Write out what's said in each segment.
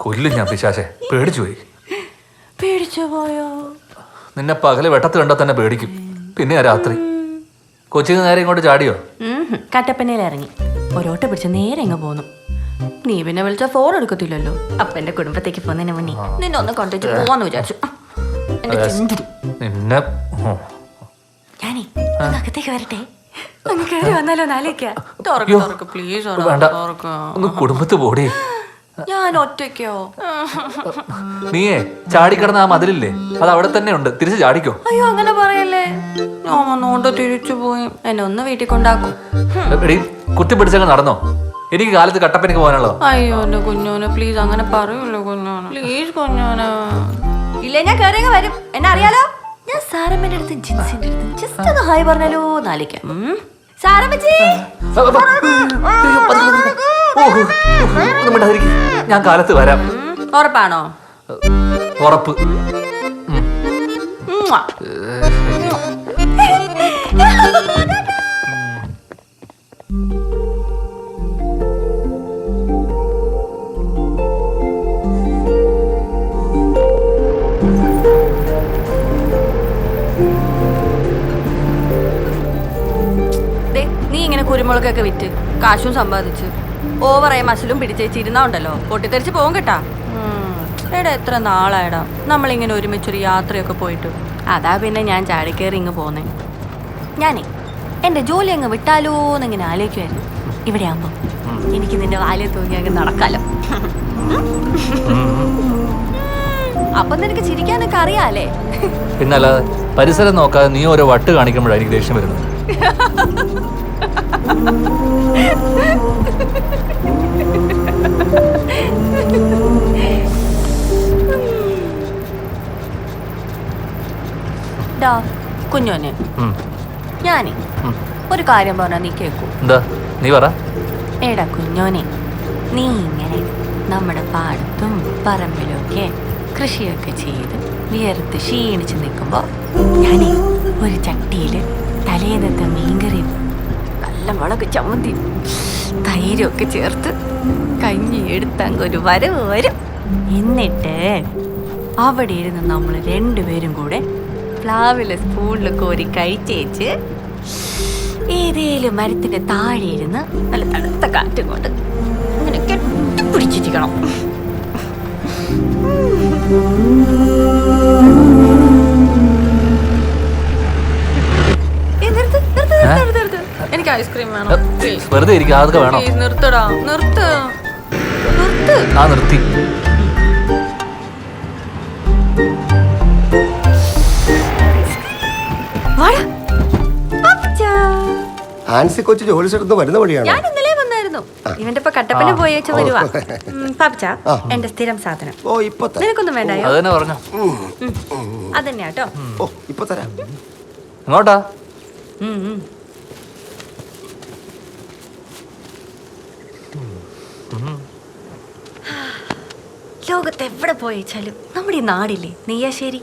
കൊല്ലും ഞാൻ പിശാചേ. പേടിച്ചു പോയി. പേടിച്ചു പോയോ? നിന്നെ പകല് വെട്ടത്ത് കണ്ടാൽ തന്നെ പേടിക്കും. പിന്നെ രാത്രി കൊച്ചിന് നേരെ ഇങ്ങോട്ട് ചാടിയോ? കട്ടപ്പനയിൽ ഇറങ്ങി ഒരോട്ട പിടിച്ച് നേരെ ഇങ്ങ് പോന്നു. നീ പിന്നെ വിളിച്ച ഫോൺ എടുക്കത്തില്ലല്ലോ. അപ്പൊ എന്റെ കുടുംബത്തേക്ക് പോകുന്നതിന് മുന്നേ നിന്നെ ഒന്ന് കൊണ്ടുവച്ച് പോവാന്ന് വിചാരിച്ചു. നിന്നെ ഞാനേ അകത്തേക്ക് വരട്ടെ. ഒന്ന് കയറി വന്നാലോ നാലേക്കാ. പ്ലീസ് വേണ്ട, ഒന്ന് കുടുംബത്ത് പോടി. ഞാൻ ഒറ്റയ്ക്കോ? നീയേ ചാടിക്കിടന്ന ആ മതിലില്ലേ, അത് അവിടെ തന്നെ ഉണ്ട്. തിരിച്ച് ചാടിക്കോ. അയ്യോ അങ്ങനെ പറയല്ലേ. ഞാൻ വന്നോണ്ട് തിരിച്ചു പോയി. എന്നെ ഒന്ന് വീട്ടിൽ കൊണ്ടാക്കും. കുത്തി പിടിച്ചങ്ങ് നടന്നോ? എനിക്ക് കാലത്ത് കട്ടപ്പനക്ക് പോകാനുള്ളോ? അയ്യോ എന്റെ കുഞ്ഞോനെ പ്ലീസ് അങ്ങനെ പറയൂല്ലോ കുഞ്ഞോനെ. പ്ലീസ് കുഞ്ഞോനെ. ഇല്ല ഞാൻ കയറി വരും. എന്നെ അറിയാലോ. ഞാൻ സാരമ്മന്റെ അടുത്ത് ജിൻസിന്റെ അടുത്ത് ജസ്റ്റ് ഒന്ന് ഹായ് പറഞ്ഞാലോ നാലിക്കാം. സാരമ്മച്ചി ഞാൻ കാലത്ത് വരാം. ഉറപ്പാണോ? ഉറപ്പ്. നീ ഇങ്ങനെ കുരുമുളകൊക്കെ വിറ്റ് കാശും സമ്പാദിച്ച് ഓവറായ മസിലും പിടിച്ചേച്ചിരുന്നാ ഉണ്ടല്ലോ പൊട്ടിത്തെറിച്ച് പോകും കേട്ടാ. എടാ എത്ര നാളായടാ നമ്മളിങ്ങനെ ഒരുമിച്ചൊരു യാത്രയൊക്കെ പോയിട്ട്. അതാ പിന്നെ ഞാൻ ചാടിക്കേറി ഇങ്ങ് പോന്നേ. ഞാനേ എന്റെ ജോലി അങ്ങ് വിട്ടാലോ എന്നിങ്ങനെ ആലോചിക്കുമായിരുന്നു. ഇവിടെ ആകുമ്പോ എനിക്ക് നിന്റെ വാലിൽ തൂങ്ങി അങ്ങ് നടക്കാലോ. അപ്പൊ നിനക്ക് ചിരിക്കാനൊക്കെ അറിയാലേ. പിന്നല്ലാതെ പരിസരം നോക്കാതെ നീ ഓരോ വട്ട് കാണിക്കുമ്പോഴാണ് എനിക്ക് ദേഷ്യം വരുന്നത്. കുഞ്ഞോനെ ഞാനേ ഒരു കാര്യം പറഞ്ഞാ നീ കേക്കൂ? എന്താ? നീ പറ. എടാ കുഞ്ഞോനെ, നീ ഇങ്ങനെ നമ്മുടെ പാടത്തും പറമ്പിലും ഒക്കെ കൃഷിയൊക്കെ ചെയ്ത് വിയർത്ത് ക്ഷീണിച്ച് നിൽക്കുമ്പോ ഞാനേ ഒരു ചട്ടിയില് തലേന്നത്തെ മീൻകറിയും നല്ല മുളക് ചമ്മന്തി തൈരൊക്കെ ചേർത്ത് കഞ്ഞി എടുത്തങ്ങ് ഒരു വരവ് വരും. എന്നിട്ട് അവിടെ ഇരുന്ന് നമ്മൾ രണ്ടുപേരും കൂടെ പ്ലാവിലെ സ്പൂണിൽ കോരി കഴിച്ചേച്ച് ഏതേലും മരത്തിന്റെ താഴെ ഇരുന്ന് നല്ല തണുത്ത കാറ്റും കൊണ്ട് അങ്ങനെ കെട്ടിപ്പിടിച്ചിരിക്കണം. എനിക്ക് ഐസ്ക്രീം വേണം. വെറുതെ ഇരിക്കാതെ വേണം. നിർത്തടാ, നിർത്ത് നിർത്ത്. ആ നിർത്തി. ആൻസി കൊച്ചു ജോലി സ്ഥലത്ത് വരുന്ന വഴിയാണ്. ഞാൻ ഇന്നലെ വന്നായിരുന്നു. ഇവന്റെ ഇപ്പൊ കട്ടപ്പന പോയി വെച്ച് വരുവാ. പാപ്പച്ച എന്റെ സ്ഥിരം സാധനം. ഓ ഇപ്പൊ നിനക്കൊന്നും വേണ്ടായോ? അതന്നെ പറഞ്ഞോ. അതന്നെയാട്ടോ. ഓ ഇപ്പൊ തരാം. എങ്ങോട്ടാ? ലോകത്ത് എവിടെ പോയേച്ചാലും നമ്മുടെ ഈ നാടില്ലേ നെയ്യാശ്ശേരി,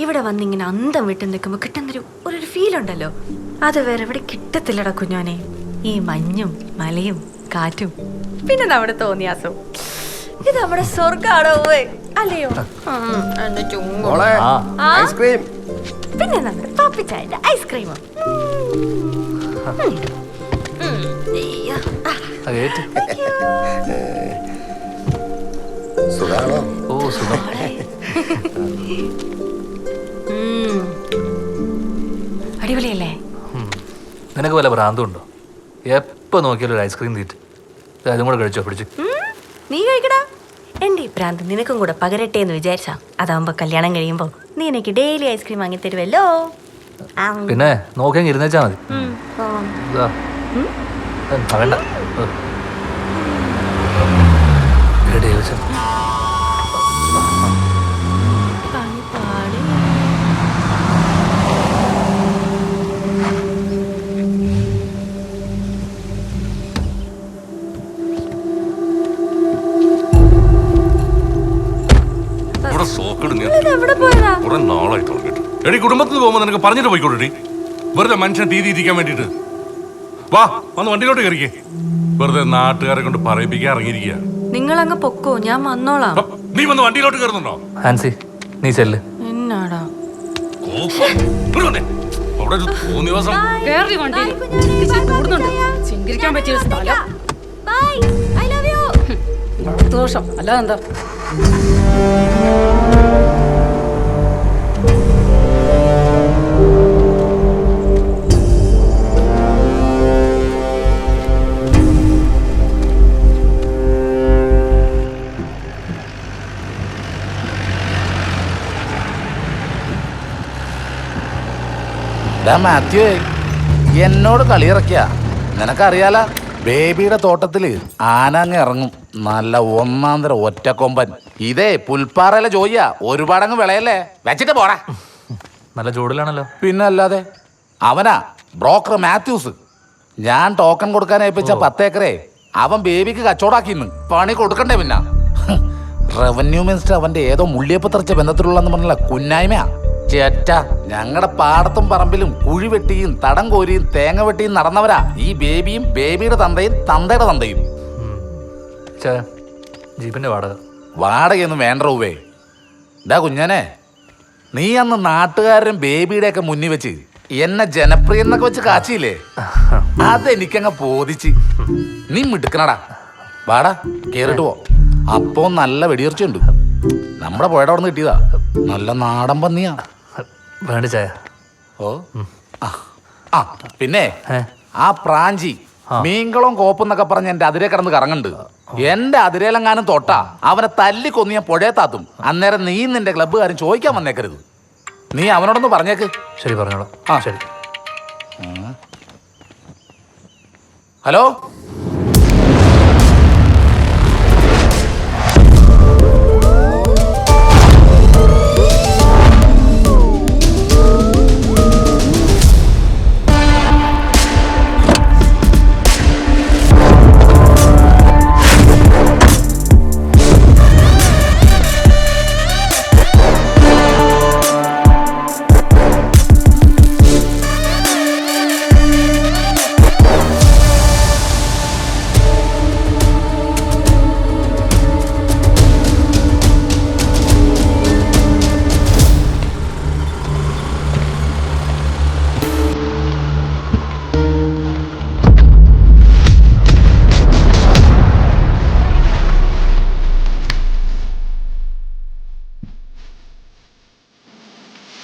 ഇവിടെ വന്നിങ്ങനെ അന്തം വിട്ട് നിൽക്കുമ്പോൾ കിട്ടുന്നൊരു ഫീൽ ഉണ്ടല്ലോ, അത് വേറെ എവിടെ കിട്ടത്തില്ലടാ കുഞ്ഞോനെ. ഈ മഞ്ഞും മലയും കാറ്റും പിന്നെ നമ്മുടെ തോന്നിയാസവും, ഇത് നമ്മുടെ സ്വർഗാടോ അല്ലയോ? ഐസ്ക്രീം പിന്നെ നമ്മുടെ പാപ്പിച്ചായന്റെ ഐസ്ക്രീമോ. സുഖാണോ? ഓ സുഖം. അടിപൊളിയല്ലേ? നിനക്ക് വല്ല ഭ്രാന്തുണ്ടോ? എപ്പോ നോക്കിയാലും ഒരു ഐസ്ക്രീം തീറ്റ്. അതും കൂടെ കഴിച്ചോ? പിടിച്ചു നീ കഴിക്കടാ. എന്റെ ഈ ഭ്രാന്ത് നിനക്കും കൂടെ പകരട്ടെ എന്ന് വിചാരിച്ചാ. അതാവുമ്പോ കല്യാണം കഴിയുമ്പോ നീ എനിക്ക് ഡെയിലി ഐസ്ക്രീം വാങ്ങി തരുമല്ലോ. പിന്നെ നോക്കിയാൽ ഇരുന്നേച്ചാ മതി. വേണ്ട. എടി കുടുംബത്തിൽ പോകുമ്പോ നിനക്ക് പറഞ്ഞിട്ട് പോയിക്കോട്ടെ. വെറുതെ മനുഷ്യൻ തീ തീറ്റിക്കാൻ വേണ്ടിട്ട്. വാ വന്ന് വണ്ടിയിലോട്ട് കയറിക്കേ. വെറുതെ നാട്ടുകാരെ കൊണ്ട് പറയിപ്പിക്കാൻ ഇറങ്ങിയിരിക്കുക. നിങ്ങൾ അങ്ങ് പൊക്കോ, ഞാൻ വന്നോളാം. നീ വന്ന് വണ്ടിയിലോട്ട് കയറുന്നുണ്ടോ? ആൻസി നീ ചെല്ല്. എന്നാടാ അവിടെ ഒരു തോന്നിവാസം. കേറി വണ്ടി കൂടുന്നുണ്ട്. ചിങ്കരിക്കാൻ പറ്റിയ സ്ഥലം. ദോഷം അല്ലാതെന്താ? മാത്യു എന്നോട് കളിയിറക്കിയ നിനക്കറിയാല, ബേബിയുടെ തോട്ടത്തില് ആന അങ്ങ് ഇറങ്ങും. നല്ല ഒന്നാന്തര ഒറ്റക്കൊമ്പൻ. ഇതേ പുൽപ്പാറയിലെ ജോയിയാ, ഒരുപാടങ്ങ് വിളയല്ലേ, വെച്ചിട്ട് പോടാ. നല്ല ചൂടിലാണല്ലോ. പിന്നെ അല്ലാതെ. അവനാ ബ്രോക്കർ മാത്യൂസ്. ഞാൻ ടോക്കൺ കൊടുക്കാൻ ഏൽപ്പിച്ച 10 ഏക്കറേ അവൻ ബേബിക്ക് കച്ചവടാക്കിന്ന്. പണി കൊടുക്കണ്ടേ? പിന്നെ റവന്യൂ മിനിസ്റ്റർ അവന്റെ ഏതോ മുള്ളിയപ്പത്തറച്ച ബന്ധത്തിലുള്ളെന്ന് പറഞ്ഞ കുന്നായ്മയാ. ചേറ്റ ഞങ്ങളുടെ പാടത്തും പറമ്പിലും കുഴി വെട്ടിയും തടം കോരിയും തേങ്ങ വെട്ടിയും നടന്നവരാ ഈ ബേബിയും ബേബിയുടെ തന്തയും തന്തയുടെ തന്തയും. ജീപ്പിന്റെ വാടകയൊന്നും വേണ്ട റൂവേ. ഇതാ കുഞ്ഞനെ, നീ അന്ന് നാട്ടുകാരും ബേബിയുടെ ഒക്കെ മുന്നിൽ വെച്ച് എന്നെ ജനപ്രിയ എന്നൊക്കെ വെച്ച് കാച്ചില്ലേ, അതെനിക്കങ്ങ് ബോധിച്ച്. നീ മിടുക്കണടാ. വാടാ കേറിട്ട് പോ. അപ്പോ നല്ല വെടിയുറച്ചുണ്ട്. നമ്മുടെ പുഴയുടെ അവിടെ നിന്ന് കിട്ടിയതാ. നല്ല നാടൻ പന്നിയാ. വേണ്ട ചായ. ഓ ആ പിന്നെ ആ പ്രാഞ്ചി മീൻകുളം കോപ്പെന്നൊക്കെ പറഞ്ഞ് എന്റെ അതിരെ കിടന്ന് കറങ്ങുന്നുണ്ട്. എന്റെ അതിരയിലെങ്ങാനും തൊട്ടാ അവനെ തല്ലി കൊന്നിയ പുഴയെ താത്തും. അന്നേരം നീ നിന്റെ ക്ലബ്ബുകാരൻ ചോദിക്കാൻ വന്നേക്കരുത്. നീ അവനോടൊന്ന് പറഞ്ഞേക്ക്. ശരി, പറഞ്ഞോളാം. ആ ശരി. ഹലോ,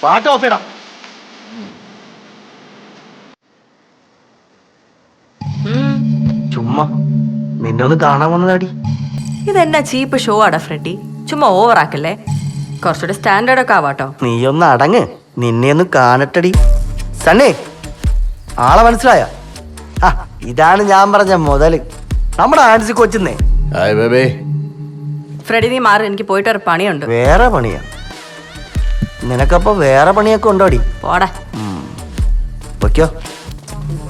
പാട്ട് ഓഫ് ചെയ്യണം. ചുമ്മാ നിന്നെ ഒന്ന് കാണാൻ വന്നതാടി. ഇതെന്നാ ചീപ്പ് ഷോ ആടാ ഫ്രെഡി, ചുമ്മാ ഓവറാക്കല്ലേ. കുറച്ചുകൂടെ സ്റ്റാൻഡേർഡ് ഒക്കെ ആവാട്ടോ. നീ ഒന്ന് അടങ്ങ്, നിന്നെ ഒന്ന് കാണട്ടടി. സണ്ണേ, ആളെ മനസ്സിലായ? ഇതാണ് ഞാൻ പറഞ്ഞ മുതല്, നമ്മുടെ ആൻസി കൊച്ചുന്നേ. ഫ്രെഡി നീ മാറി, എനിക്ക് പോയിട്ട് ഒരു പണിയുണ്ട്. വേറെ പണിയാ? നിനക്കപ്പോ വേറെ പണിയൊക്കെ ഉണ്ടോടി? പോടാ. പൊയ്ക്കോ,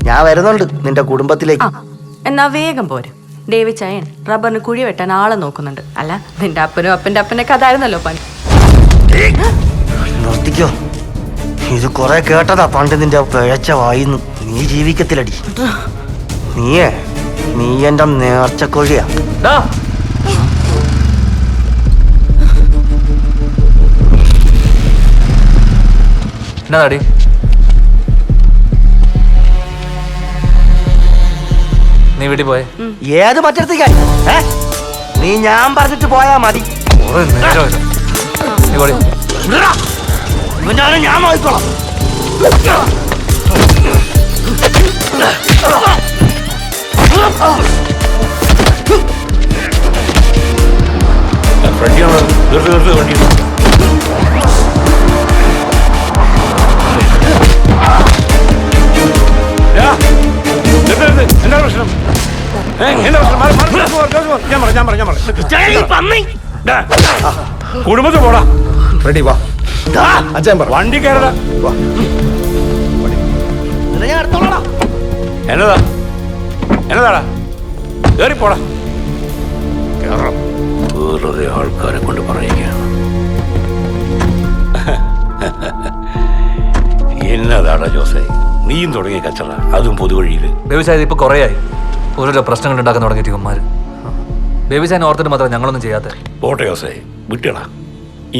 ഞാൻ വരുന്നുണ്ട് നിന്റെ കുടുംബത്തിലേക്ക്. എന്നാ വേഗം പോരും. ഡേവി ചയൻ റബ്ബറിന് കുഴി വെട്ടാൻ ആളെ നോക്കുന്നുണ്ട്. അല്ല, നിന്റെ അപ്പനും അപ്പന്റെ അപ്പനൊക്കെ അതായിരുന്നല്ലോ പണി. നിർത്തിക്കോ, ഇത് കൊറേ കേട്ടതാ പണ്ട് നിന്റെ പിഴച്ച വായിന്ന്. നീ ജീവിക്കത്തിലടി. നീ എന്റെ നേർച്ചക്കൊഴിയാ. എന്നാടി നീ വീട്ടിൽ പോയെ? ഏത് മറ്റടുത്തേക്കായി? നീ ഞാൻ പറഞ്ഞിട്ട് പോയാ മതി. ഞാൻ നോക്കിക്കോളാം. എന്താ പ്രശ്നം? കുടുംബത്തിൽ പോടാ. റെഡി വാ. അച്ഛൻ പറ. വണ്ടി കയറടാ. എന്നതാടാ കേറി പോടാ. വേറെ ആൾക്കാരെ കൊണ്ട് പറയുകയാണ്. എന്നതാടാ ജോസേ, നീയും തുടങ്ങിയ കച്ചറ, അതും പൊതുവഴിയില്. വ്യവസായത് ഇപ്പൊ കുറേയായി ഓരോരോ പ്രശ്നങ്ങൾ ഉണ്ടാക്കാൻ തുടങ്ങിയിട്ട് ഇവന്മാര്. ബേബി ചാൻ ഓർത്തിട്ട് മാത്രം ഞങ്ങളൊന്നും ചെയ്യാത്ത. പോട്ടെ യോസേ, വിട്ടടാ.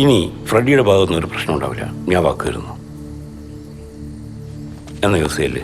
ഇനി ഫ്രെഡിയുടെ ഭാഗത്തുനിന്ന് ഒരു പ്രശ്നം ഉണ്ടാവില്ല, ഞാൻ വാക്ക് തരുന്നു. എന്നാ യോസേല്ലേ